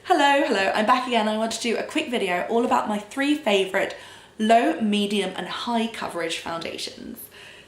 Hello, I'm back again. I want to do a quick video all about my 3 favourite low, medium and high coverage foundations.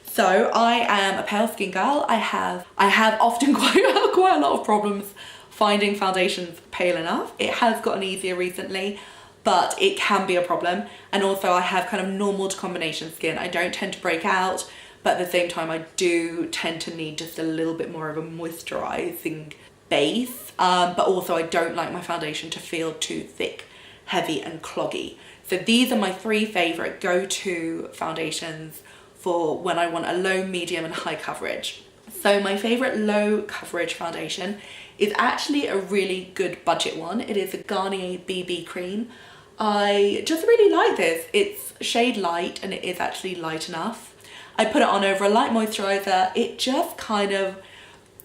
So I am a pale skin girl. I have often quite a lot of problems finding foundations pale enough. It has gotten easier recently, but it can be a problem. And also I have kind of normal to combination skin. I don't tend to break out, but at the same time I do tend to need just a little bit more of a moisturising base. But also I don't like my foundation to feel too thick, heavy and cloggy. So these are my 3 favourite go-to foundations for when I want a low, medium and high coverage. So my favourite low coverage foundation is actually a really good budget one. It is a Garnier BB cream. I just really like this. It's shade light and it is actually light enough. I put it on over a light moisturiser. It just kind of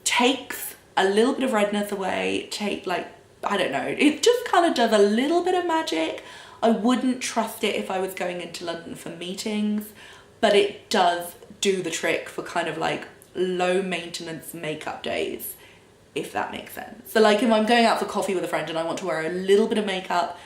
takes a little bit of redness away, I don't know, it just kind of does a little bit of magic. I wouldn't trust it if I was going into London for meetings, but it does do the trick for kind of like low maintenance makeup days, if that makes sense. So like if I'm going out for coffee with a friend and I want to wear a little bit of makeup,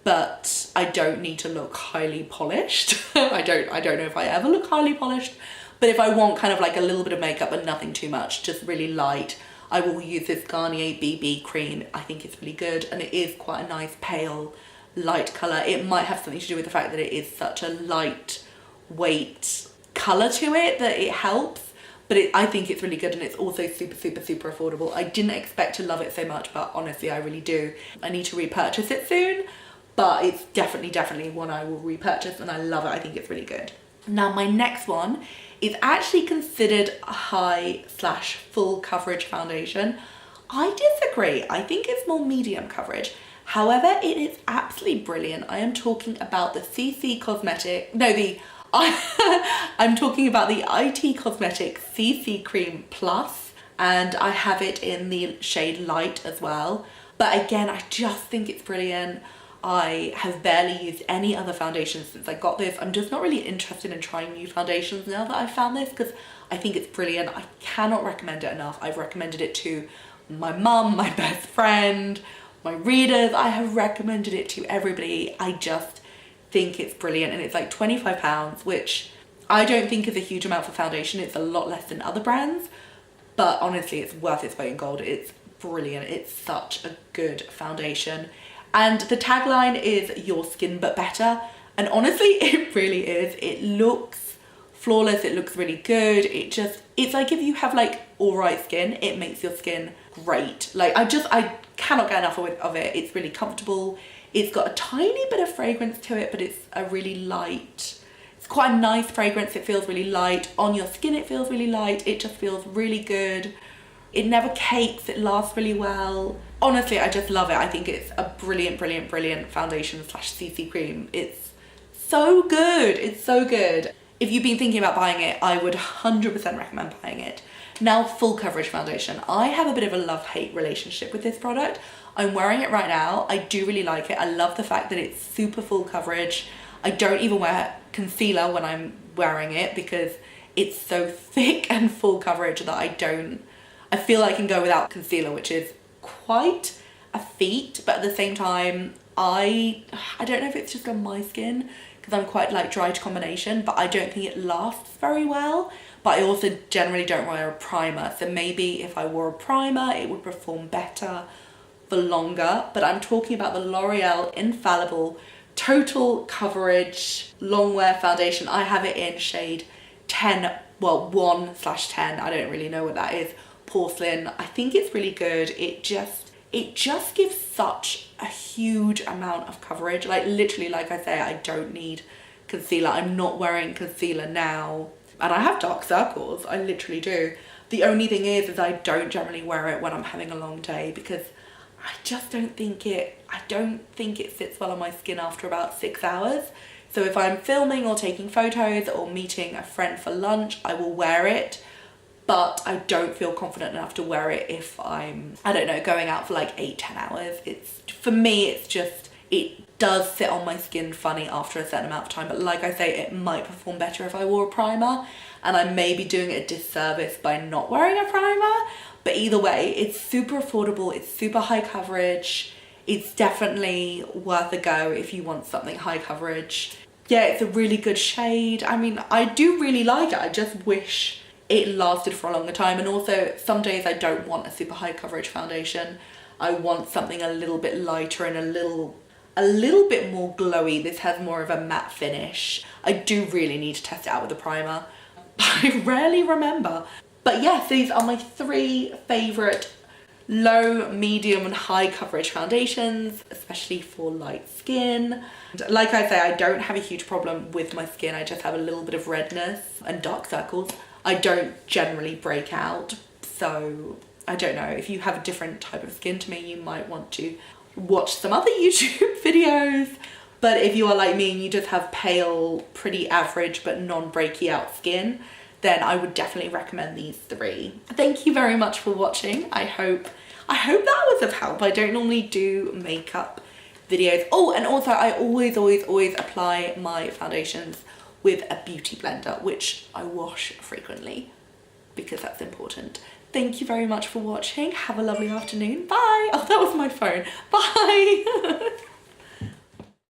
but I don't need to look highly polished. I don't know if I ever look highly polished, but if I want kind of like a little bit of makeup but nothing too much, just really light, I will use this Garnier BB cream. I think it's really good and it is quite a nice pale light colour. It might have something to do with the fact that it is such a lightweight colour to it that it helps, but I think it's really good and it's also super affordable. I didn't expect to love it so much, but honestly I really do. I need to repurchase it soon, but it's definitely one I will repurchase and I love it. I think it's really good. Now my next one is actually considered a high/full coverage foundation. I disagree. I think it's more medium coverage. However, it is absolutely brilliant. I am talking about the I'm talking about the IT Cosmetics CC Cream Plus, and I have it in the shade light as well. But again, I just think it's brilliant. I have barely used any other foundations since I got this. I'm just not really interested in trying new foundations now that I've found this because I think it's brilliant. I cannot recommend it enough. I've recommended it to my mum, my best friend, my readers. I have recommended it to everybody. I just think it's brilliant and it's like £25, which I don't think is a huge amount for foundation. It's a lot less than other brands, but honestly it's worth its weight in gold. It's brilliant. It's such a good foundation. And the tagline is your skin but better. And honestly, it really is. It looks flawless. It looks really good. It's like if you have like all right skin, it makes your skin great. Like I cannot get enough of it. It's really comfortable. It's got a tiny bit of fragrance to it, but it's a really light, it's quite a nice fragrance. It feels really light. On your skin, it feels really light. It just feels really good. It never cakes. It lasts really well. Honestly, I just love it. I think it's a brilliant foundation/CC cream. It's so good. It's so good. If you've been thinking about buying it, I would 100% recommend buying it. Now, full coverage foundation. I have a bit of a love-hate relationship with this product. I'm wearing it right now. I do really like it. I love the fact that it's super full coverage. I don't even wear concealer when I'm wearing it because it's so thick and full coverage that I feel I can go without concealer, which is quite a feat, but at the same time, I don't know if it's just on my skin because I'm quite like dry to combination, but I don't think it lasts very well. But I also generally don't wear a primer, so maybe if I wore a primer, it would perform better for longer. But I'm talking about the L'Oreal Infallible Total Coverage Longwear Foundation. I have it in shade 10, well 1/10, I don't really know what that is. Porcelain. I think it's really good. It just gives such a huge amount of coverage. Like literally, like I say, I don't need concealer. I'm not wearing concealer now. And I have dark circles. I literally do. The only thing is I don't generally wear it when I'm having a long day because I just don't think it sits well on my skin after about 6 hours. So if I'm filming or taking photos or meeting a friend for lunch, I will wear it. But I don't feel confident enough to wear it if I'm, I don't know, going out for like 8-10 hours. For me, it does sit on my skin funny after a certain amount of time. But like I say, it might perform better if I wore a primer. And I may be doing it a disservice by not wearing a primer. But either way, it's super affordable. It's super high coverage. It's definitely worth a go if you want something high coverage. Yeah, it's a really good shade. I mean, I do really like it. I just wish it lasted for a longer time. And also, some days I don't want a super high coverage foundation. I want something a little bit lighter and a little bit more glowy. This has more of a matte finish. I do really need to test it out with a primer. I rarely remember. But yes, these are my 3 favourite low, medium and high coverage foundations, especially for light skin. Like I say, I don't have a huge problem with my skin. I just have a little bit of redness and dark circles. I don't generally break out, so I don't know. If you have a different type of skin to me, you might want to watch some other YouTube videos. But if you are like me and you just have pale, pretty average but non-breaky out skin, then I would definitely recommend these 3. Thank you very much for watching. I hope that was of help. I don't normally do makeup videos. Oh, and also I always apply my foundations with a beauty blender, which I wash frequently because that's important. Thank you very much for watching. Have a lovely afternoon. Bye. Oh, that was my phone. Bye.